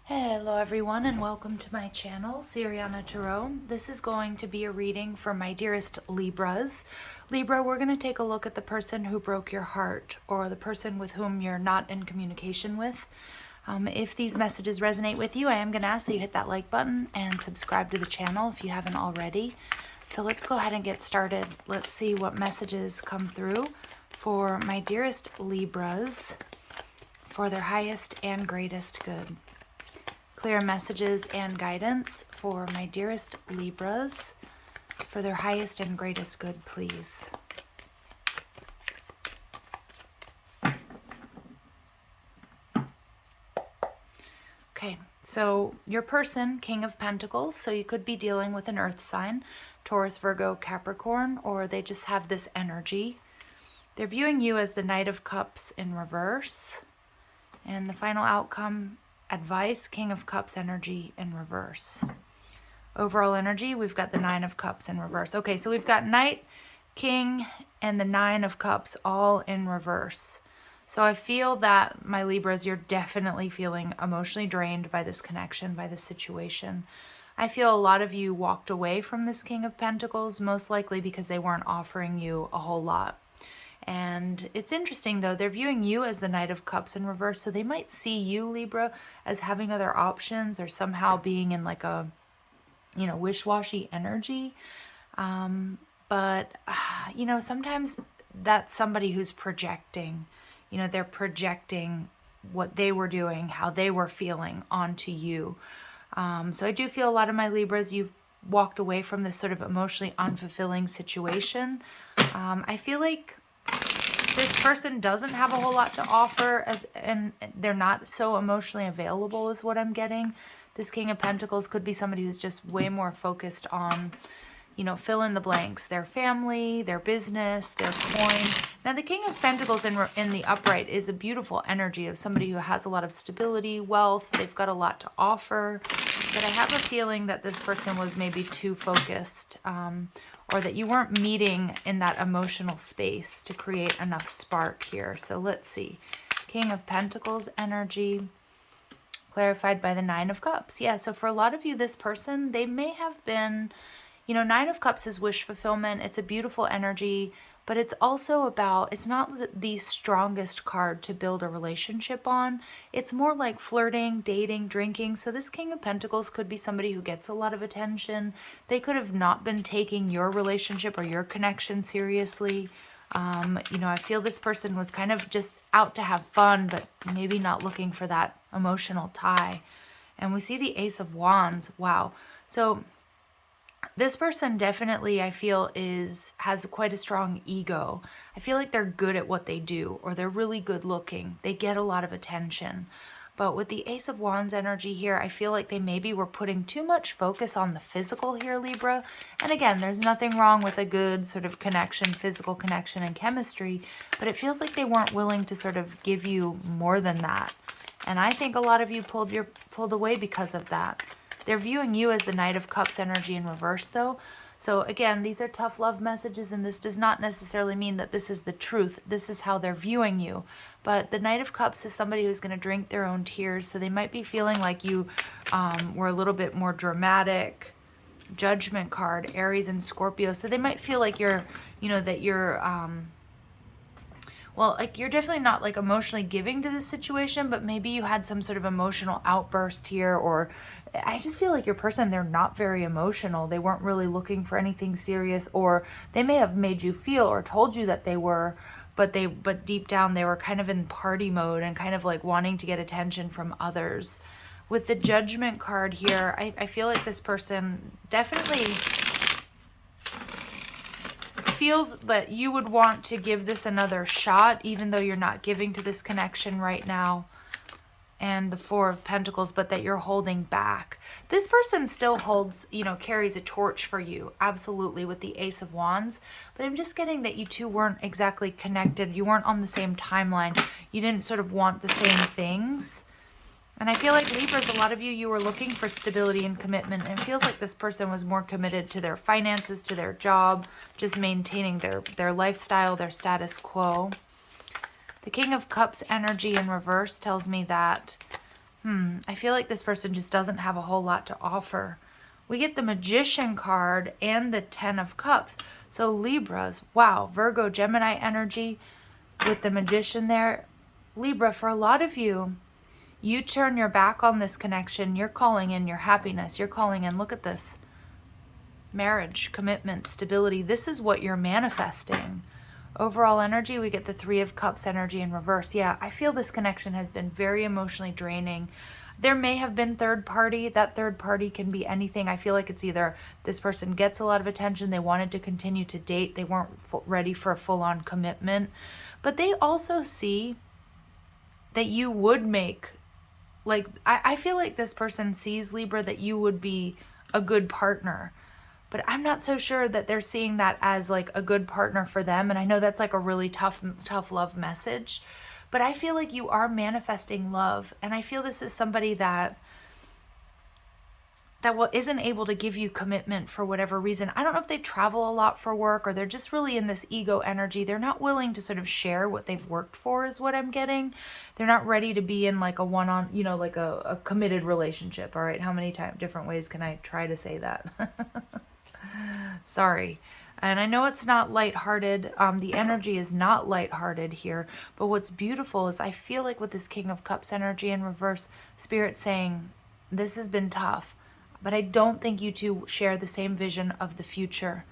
Hello everyone and welcome to my channel, Siriana Tarot. This is going to be a reading for my dearest Libras. Libra, we're going to take a look at the person who broke your heart or the person with whom you're not in communication with. If these messages resonate with you, I am going to ask that you hit that like button and subscribe to the channel if you haven't already. So let's go ahead and get started. Let's see what messages come through for my dearest Libras for their highest and greatest good. Clear messages and guidance for my dearest Libras for their highest and greatest good, please. Okay, so your person, King of Pentacles, so you could be dealing with an earth sign, Taurus, Virgo, Capricorn, or they just have this energy. They're viewing you as the Knight of Cups in reverse. And the final outcome, advice, King of Cups energy in reverse. Overall energy, we've got the Nine of Cups in reverse. Okay, so we've got Knight, King, and the Nine of Cups all in reverse. So I feel that, my Libras, you're definitely feeling emotionally drained by this connection, by this situation. I feel a lot of you walked away from this King of Pentacles, most likely because they weren't offering you a whole lot. And it's interesting, though, they're viewing you as the Knight of Cups in reverse, so they might see you, Libra, as having other options or somehow being in like a, wish-washy energy. But sometimes that's somebody who's projecting. They're projecting what they were doing, how they were feeling onto you. So I do feel a lot of my Libras, you've walked away from this sort of emotionally unfulfilling situation. I feel like this person doesn't have a whole lot to offer, and they're not so emotionally available is what I'm getting. This King of Pentacles could be somebody who's just way more focused on, fill in the blanks, their family, their business, their coin. Now, the King of Pentacles in the upright is a beautiful energy of somebody who has a lot of stability, wealth. They've got a lot to offer. But I have a feeling that this person was maybe too focused, or that you weren't meeting in that emotional space to create enough spark here. So let's see. King of Pentacles energy, clarified by the Nine of Cups. Yeah, so for a lot of you, this person, they may have been, Nine of Cups is wish fulfillment. It's a beautiful energy, but it's also about, it's not the strongest card to build a relationship on. It's more like flirting, dating, drinking. So this King of Pentacles could be somebody who gets a lot of attention. They could have not been taking your relationship or your connection seriously. I feel this person was kind of just out to have fun, but maybe not looking for that emotional tie. And we see the Ace of Wands. Wow. So this person definitely, I feel, has quite a strong ego. I feel like they're good at what they do, or they're really good looking. They get a lot of attention. But with the Ace of Wands energy here, I feel like they maybe were putting too much focus on the physical here, Libra. And again, there's nothing wrong with a good sort of connection, physical connection and chemistry, but it feels like they weren't willing to sort of give you more than that. And I think a lot of you pulled away because of that. They're viewing you as the Knight of Cups energy in reverse, though. So again, these are tough love messages, and this does not necessarily mean that this is the truth. This is how they're viewing you. But the Knight of Cups is somebody who's going to drink their own tears, so they might be feeling like you were a little bit more dramatic. Judgment card, Aries and Scorpio. So they might feel like you're, that you're... well, like you're definitely not like emotionally giving to this situation, but maybe you had some sort of emotional outburst here, or I just feel like your person, they're not very emotional. They weren't really looking for anything serious, or they may have made you feel or told you that they were, but deep down they were kind of in party mode and kind of like wanting to get attention from others. With the Judgment card here, I feel like this person definitely feels that you would want to give this another shot, even though you're not giving to this connection right now. And the Four of Pentacles, but that you're holding back. This person still holds, carries a torch for you, absolutely, with the Ace of Wands. But I'm just getting that you two weren't exactly connected. You weren't on the same timeline. You didn't sort of want the same things. And I feel like Libras, a lot of you were looking for stability and commitment. And it feels like this person was more committed to their finances, to their job, just maintaining their lifestyle, their status quo. The King of Cups energy in reverse tells me that I feel like this person just doesn't have a whole lot to offer. We get the Magician card and the Ten of Cups. So Libras, wow, Virgo, Gemini energy with the Magician there. Libra, for a lot of you, you turn your back on this connection. You're calling in your happiness. You're calling in, look at this, marriage, commitment, stability. This is what you're manifesting. Overall energy, we get the Three of Cups energy in reverse. Yeah, I feel this connection has been very emotionally draining. There may have been third party. That third party can be anything. I feel like it's either this person gets a lot of attention, they wanted to continue to date, they weren't ready for a full-on commitment, but they also see that you would make, like, I feel like this person sees, Libra, that you would be a good partner. But I'm not so sure that they're seeing that as like a good partner for them. And I know that's like a really tough love message. But I feel like you are manifesting love. And I feel this is somebody that isn't able to give you commitment for whatever reason. I don't know if they travel a lot for work, or they're just really in this ego energy. They're not willing to sort of share what they've worked for, is what I'm getting. They're not ready to be in like a one-on, you know, like a committed relationship. All right. How many different ways can I try to say that? Sorry. And I know it's not lighthearted. The energy is not lighthearted here. But what's beautiful is I feel like with this King of Cups energy in reverse, Spirit saying, this has been tough, but I don't think you two share the same vision of the future.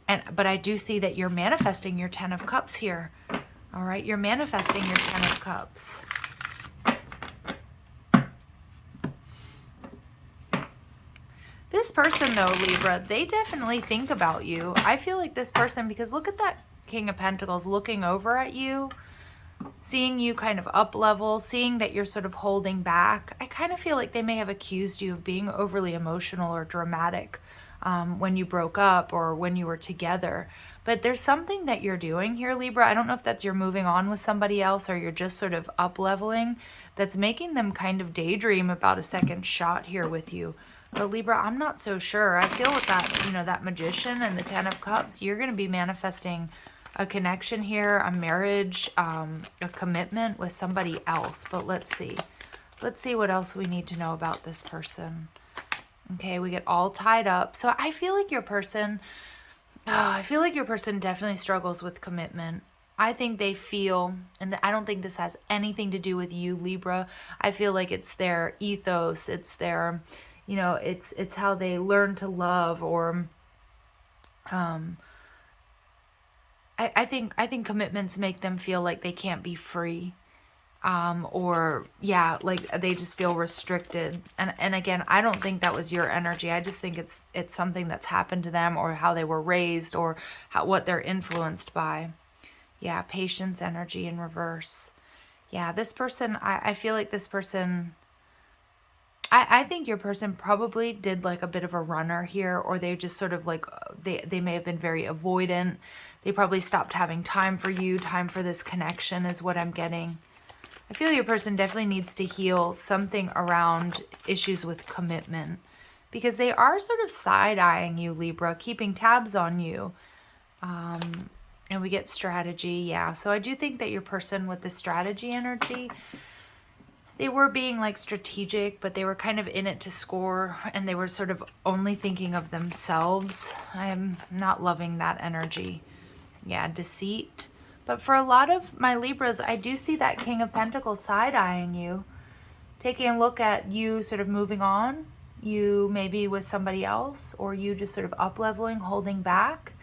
But I do see that you're manifesting your Ten of Cups here. All right, you're manifesting your Ten of Cups. This person, though, Libra, they definitely think about you. I feel like this person, because look at that King of Pentacles looking over at you, seeing you kind of up level, seeing that you're sort of holding back. I kind of feel like they may have accused you of being overly emotional or dramatic when you broke up or when you were together. But there's something that you're doing here, Libra. I don't know if that's you're moving on with somebody else or you're just sort of up leveling, that's making them kind of daydream about a second shot here with you. But Libra, I'm not so sure. I feel with that, you know, that Magician and the Ten of Cups, you're going to be manifesting a connection here, a marriage, a commitment with somebody else. But let's see. Let's see what else we need to know about this person. Okay, we get all tied up. So I feel like your person, definitely struggles with commitment. I think they feel, and I don't think this has anything to do with you, Libra. I feel like it's their ethos, it's their, you know, it's how they learn to love, or I think commitments make them feel like they can't be free, or yeah, like they just feel restricted. And again, I don't think that was your energy. I just think it's something that's happened to them, or how they were raised, or what they're influenced by. Yeah, patience energy in reverse. Yeah, this person, I feel like this person, I think your person probably did like a bit of a runner here, or they just sort of like, they may have been very avoidant. They probably stopped having time for you, time for this connection is what I'm getting. I feel your person definitely needs to heal something around issues with commitment, because they are sort of side-eyeing you, Libra, keeping tabs on you. And we get strategy, yeah. So I do think that your person with the strategy energy, they were being like strategic, but they were kind of in it to score, and they were sort of only thinking of themselves. I'm not loving that energy. Yeah, deceit. But for a lot of my Libras, I do see that King of Pentacles side-eyeing you, taking a look at you sort of moving on, you maybe with somebody else, or you just sort of up-leveling, holding back,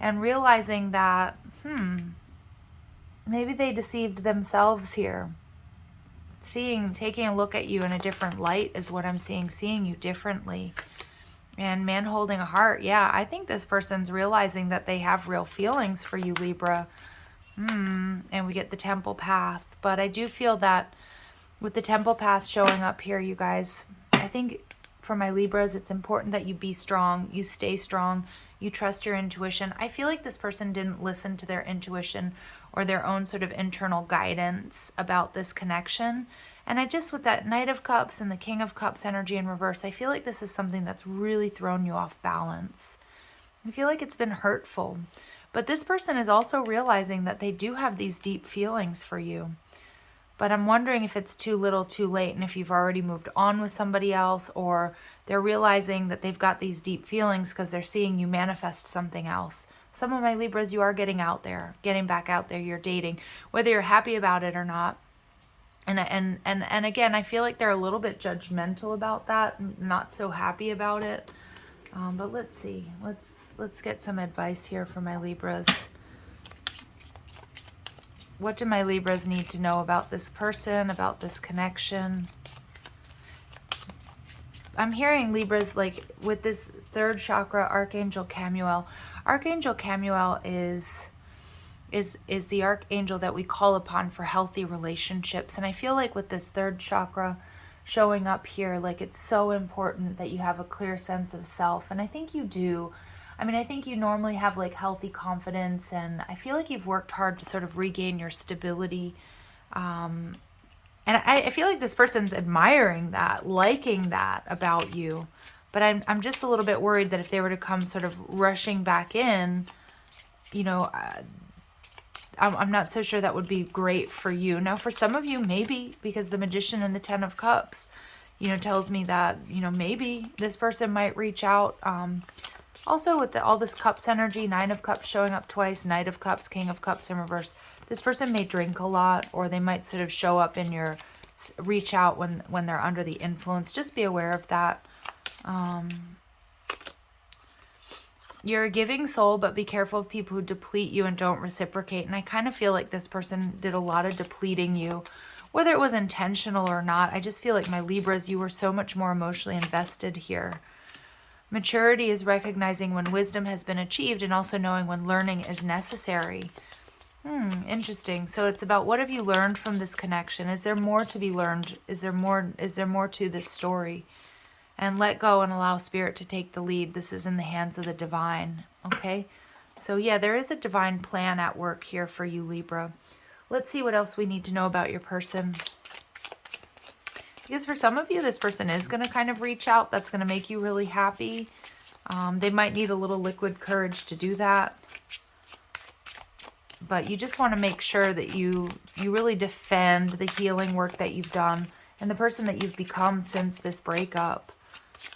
and realizing that, maybe they deceived themselves here. Taking a look at you in a different light is what I'm seeing you differently. And man holding a heart, yeah, I think this person's realizing that they have real feelings for you, Libra. And we get the Temple Path. But I do feel that with the Temple Path showing up here, you guys, I think for my Libras, it's important that you be strong, you stay strong, you trust your intuition. I feel like this person didn't listen to their intuition or their own sort of internal guidance about this connection. And I just, with that Knight of Cups and the King of Cups energy in reverse, I feel like this is something that's really thrown you off balance. I feel like it's been hurtful. But this person is also realizing that they do have these deep feelings for you. But I'm wondering if it's too little too late, and if you've already moved on with somebody else, or they're realizing that they've got these deep feelings because they're seeing you manifest something else. Some of my Libras, you are getting out there, getting back out there, you're dating, whether you're happy about it or not. And again, I feel like they're a little bit judgmental about that, not so happy about it. But let's see. Let's get some advice here for my Libras. What do my Libras need to know about this person, about this connection? I'm hearing Libras, like with this third chakra, Archangel Chamuel. Archangel Chamuel is the archangel that we call upon for healthy relationships. And I feel like with this third chakra showing up here, like it's so important that you have a clear sense of self. And I think you do. I mean, I think you normally have like healthy confidence, and I feel like you've worked hard to sort of regain your stability. And I feel like this person's admiring that, liking that about you. But I'm just a little bit worried that if they were to come sort of rushing back in, you know, I'm not so sure that would be great for you. Now, for some of you, maybe, because the Magician and the Ten of Cups, you know, tells me that, you know, maybe this person might reach out. Also, with all this Cups energy, Nine of Cups showing up twice, Knight of Cups, King of Cups in reverse, this person may drink a lot, or they might sort of show up in your, reach out when they're under the influence. Just be aware of that. You're a giving soul, but be careful of people who deplete you and don't reciprocate. And I kind of feel like this person did a lot of depleting you, whether it was intentional or not. I just feel like my Libras, you were so much more emotionally invested here. Maturity is recognizing when wisdom has been achieved and also knowing when learning is necessary. Interesting. So it's about, what have you learned from this connection? Is there more to be learned? Is there more to this story? And let go and allow Spirit to take the lead. This is in the hands of the divine. Okay? So yeah, there is a divine plan at work here for you, Libra. Let's see what else we need to know about your person. Because for some of you, this person is going to kind of reach out. That's going to make you really happy. They might need a little liquid courage to do that. But you just want to make sure that you really defend the healing work that you've done and the person that you've become since this breakup.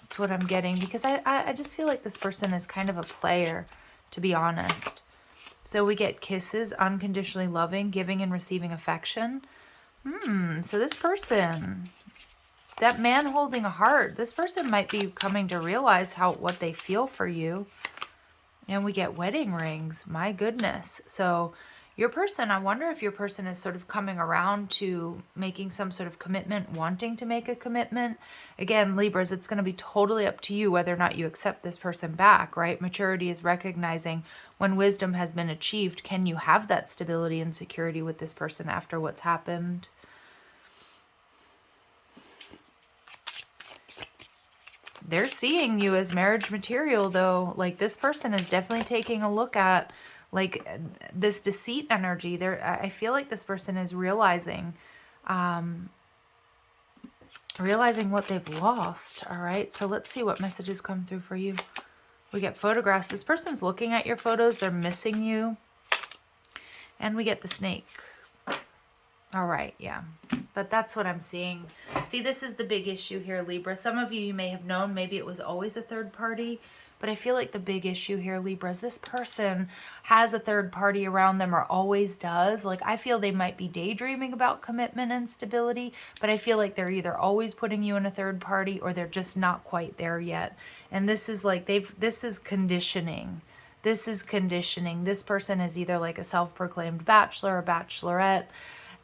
That's what I'm getting, because I just feel like this person is kind of a player, to be honest. So we get kisses, unconditionally loving, giving and receiving affection. So this person, that man holding a heart, this person might be coming to realize what they feel for you. And we get wedding rings. My goodness. So your person, I wonder if your person is sort of coming around to making some sort of commitment, wanting to make a commitment. Again, Libras, it's going to be totally up to you whether or not you accept this person back, right? Maturity is recognizing when wisdom has been achieved. Can you have that stability and security with this person after what's happened? They're seeing you as marriage material, though. Like, this person is definitely taking a look at, like, this deceit energy. I feel like this person is realizing what they've lost. All right, so let's see what messages come through for you. We get photographs. This person's looking at your photos. They're missing you. And we get the snake. All right, yeah. But that's what I'm seeing. See, this is the big issue here, Libra. Some of you may have known maybe it was always a third party. But I feel like the big issue here, Libra, is this person has a third party around them, or always does. Like, I feel they might be daydreaming about commitment and stability, but I feel like they're either always putting you in a third party, or they're just not quite there yet. And this is like, this is conditioning. This is conditioning. This person is either like a self-proclaimed bachelor or bachelorette.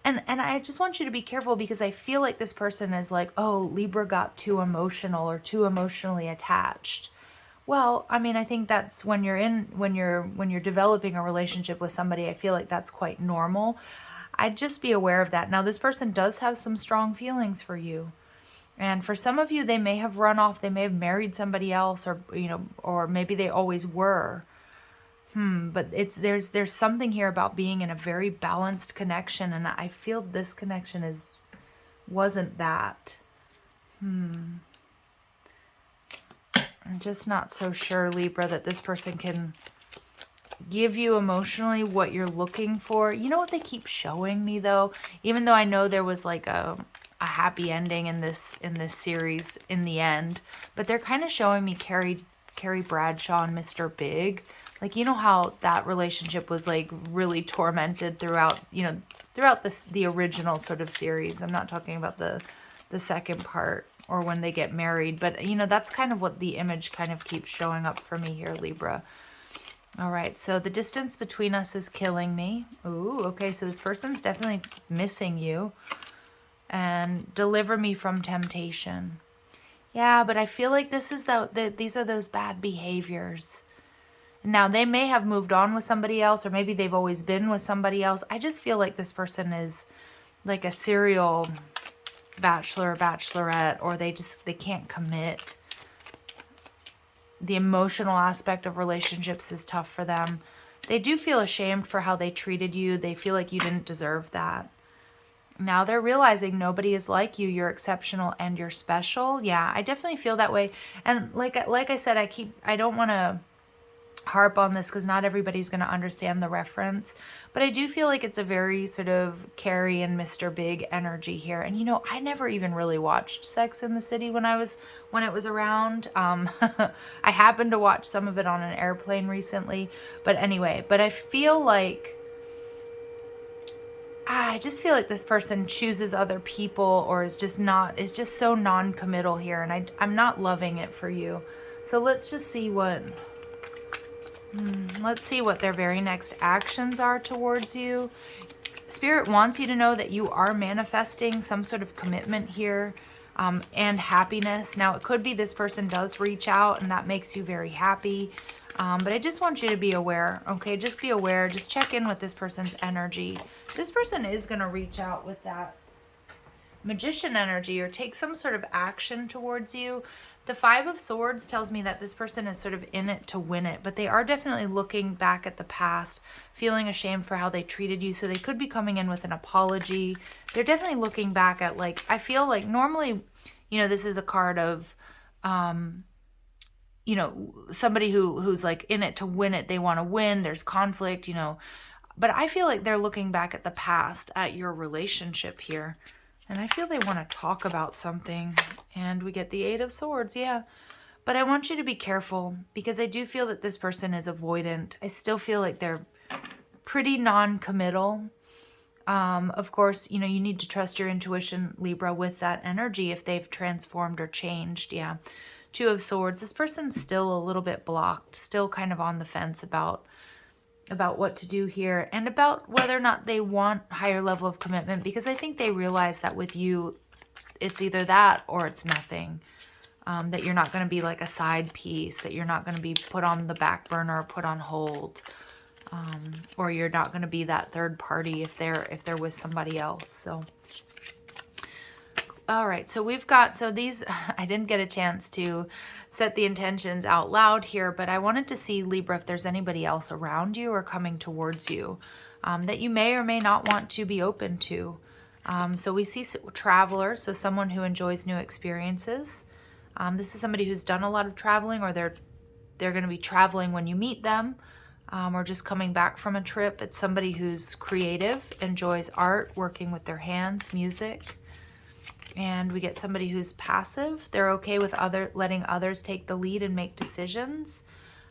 And I just want you to be careful, because I feel like this person is like, oh, Libra got too emotional or too emotionally attached. Well, I mean, I think that's when you're developing a relationship with somebody, I feel like that's quite normal. I'd just be aware of that. Now, this person does have some strong feelings for you. And for some of you, they may have run off, they may have married somebody else, or, you know, or maybe they always were. But there's something here about being in a very balanced connection, and I feel this connection wasn't that. I'm just not so sure, Libra, that this person can give you emotionally what you're looking for. You know what they keep showing me though? Even though I know there was like a happy ending in this series in the end, but they're kind of showing me Carrie Bradshaw and Mr. Big. Like, you know how that relationship was like really tormented throughout, throughout the original sort of series. I'm not talking about the second part or when they get married, but that's kind of what the image kind of keeps showing up for me here, Libra. All right, so the distance between us is killing me. Ooh, okay, so this person's definitely missing you. And deliver me from temptation. Yeah, but I feel like this is these are those bad behaviors. Now, they may have moved on with somebody else, or maybe they've always been with somebody else. I just feel like this person is like a serial bachelor or bachelorette, or they can't commit. The emotional aspect of relationships is tough for them. They do feel ashamed for how they treated you. They feel like you didn't deserve that. Now they're realizing nobody is like you. You're exceptional and you're special. Yeah, I definitely feel that way. And like I said, I don't want to harp on this because not everybody's going to understand the reference, but I do feel like it's a very sort of Carrie and Mr. Big energy here. And I never even really watched Sex in the City when it was around. I happened to watch some of it on an airplane recently, but anyway, I feel like I just feel like this person chooses other people, or is just so non-committal here, and I'm not loving it for you. So let's just see what their very next actions are towards you. Spirit wants you to know that you are manifesting some sort of commitment here, and happiness. Now, it could be this person does reach out and that makes you very happy. But I just want you to be aware, okay? Just be aware. Just check in with this person's energy. This person is going to reach out with that Magician energy or take some sort of action towards you. The Five of Swords tells me that this person is sort of in it to win it, but they are definitely looking back at the past, feeling ashamed for how they treated you. So they could be coming in with an apology. They're definitely looking back at, like, I feel like normally, this is a card of, somebody who's like in it to win it. They want to win. There's conflict, but I feel like they're looking back at the past, at your relationship here. And I feel they want to talk about something. And we get the Eight of Swords, yeah. But I want you to be careful because I do feel that this person is avoidant. I still feel like they're pretty non-committal. Of course, you need to trust your intuition, Libra, with that energy if they've transformed or changed, yeah. Two of Swords. This person's still a little bit blocked, still kind of on the fence about what to do here and about whether or not they want higher level of commitment, because I think they realize that with you, it's either that or it's nothing. That you're not going to be like a side piece, that you're not going to be put on the back burner or put on hold, or you're not going to be that third party if they're with somebody else. So, all right, so we've got, these, I didn't get a chance to set the intentions out loud here, but I wanted to see, Libra, if there's anybody else around you or coming towards you that you may or may not want to be open to. So we see traveler, so someone who enjoys new experiences. This is somebody who's done a lot of traveling, or they're going to be traveling when you meet them, or just coming back from a trip. It's somebody who's creative, enjoys art, working with their hands, music. And we get somebody who's passive. They're okay with letting others take the lead and make decisions.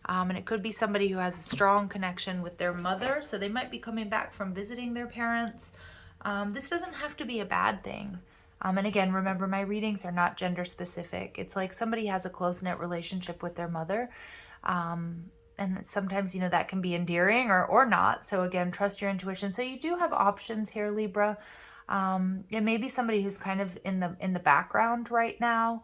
And it could be somebody who has a strong connection with their mother. So they might be coming back from visiting their parents. This doesn't have to be a bad thing. And again, remember, my readings are not gender specific. It's like somebody has a close-knit relationship with their mother. And sometimes, that can be endearing or not. So again, trust your intuition. So you do have options here, Libra. It may be somebody who's kind of in the background right now.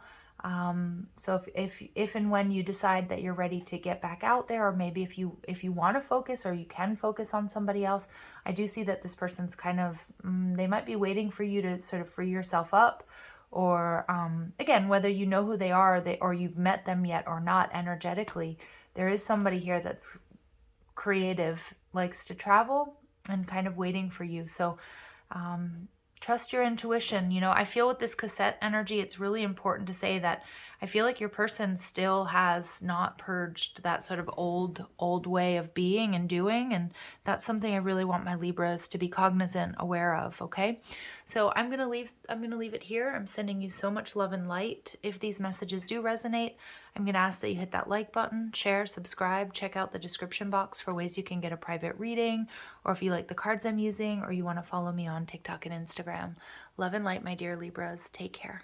So if and when you decide that you're ready to get back out there, or maybe if you want to focus, or you can focus on somebody else, I do see that this person's kind of, they might be waiting for you to sort of free yourself up, or again, whether you know who they are, or you've met them yet or not energetically, there is somebody here that's creative, likes to travel, and kind of waiting for you. So Trust your intuition. You know, I feel with this cassette energy, it's really important to say that I feel like your person still has not purged that sort of old way of being and doing. And that's something I really want my Libras to be cognizant, aware of. Okay. So I'm going to leave it here. I'm sending you so much love and light. If these messages do resonate, I'm going to ask that you hit that like button, share, subscribe, check out the description box for ways you can get a private reading, or if you like the cards I'm using, or you want to follow me on TikTok and Instagram. Love and light, my dear Libras. Take care.